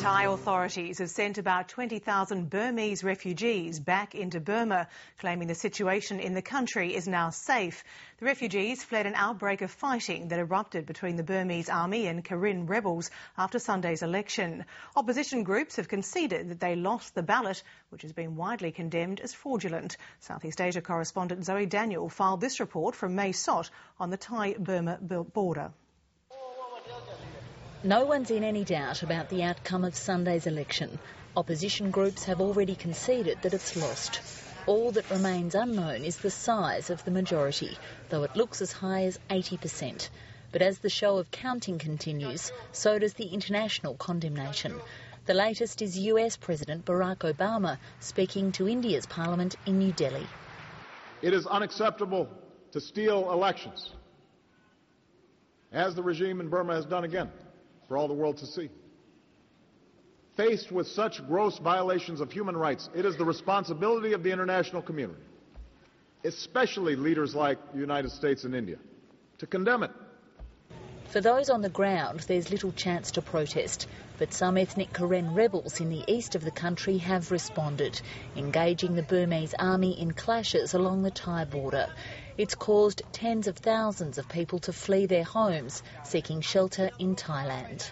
Thai authorities have sent about 20,000 Burmese refugees back into Burma, claiming the situation in the country is now safe. The refugees fled an outbreak of fighting that erupted between the Burmese army and Karen rebels after Sunday's election. Opposition groups have conceded that they lost the ballot, which has been widely condemned as fraudulent. Southeast Asia correspondent Zoe Daniel filed this report from Mae Sot on the Thai-Burma border. No one's in any doubt about the outcome of Sunday's election. Opposition groups have already conceded that it's lost. All that remains unknown is the size of the majority, though it looks as high as 80%. But as the show of counting continues, so does the international condemnation. The latest is US President Barack Obama speaking to India's parliament in New Delhi. It is unacceptable to steal elections, as the regime in Burma has done again, for all the world to see. Faced with such gross violations of human rights, it is the responsibility of the international community, especially leaders like the United States and India, to condemn it. For those on the ground, there's little chance to protest, but some ethnic Karen rebels in the east of the country have responded, engaging the Burmese army in clashes along the Thai border. It's caused tens of thousands of people to flee their homes, seeking shelter in Thailand.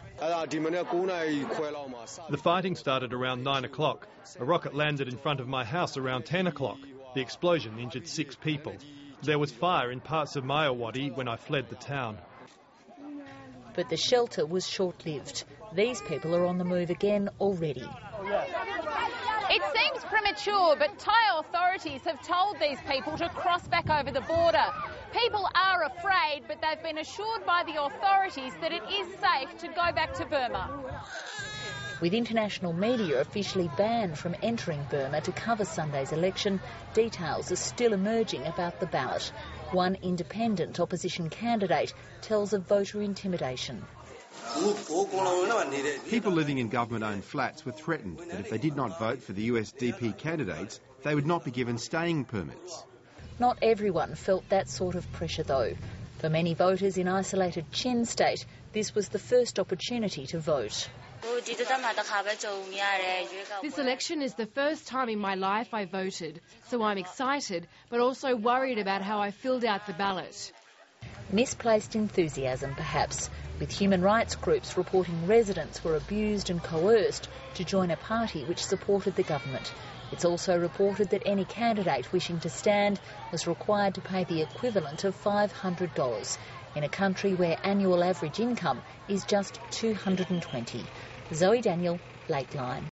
The fighting started around 9 o'clock. A rocket landed in front of my house around 10 o'clock. The explosion injured 6 people. There was fire in parts of Mayawati when I fled the town. But the shelter was short-lived. These people are on the move again already. It seems premature, but Thai authorities have told these people to cross back over the border. People are afraid, but they've been assured by the authorities that it is safe to go back to Burma. With international media officially banned from entering Burma to cover Sunday's election, details are still emerging about the ballot. One independent opposition candidate tells of voter intimidation. People living in government-owned flats were threatened that if they did not vote for the USDP candidates, they would not be given staying permits. Not everyone felt that sort of pressure, though. For many voters in isolated Chin State, this was the first opportunity to vote. This election is the first time in my life I voted, so I'm excited, but also worried about how I filled out the ballot. Misplaced enthusiasm, perhaps, with human rights groups reporting residents were abused and coerced to join a party which supported the government. It's also reported that any candidate wishing to stand was required to pay the equivalent of $500 in a country where annual average income is just $220. Zoe Daniel, Lateline.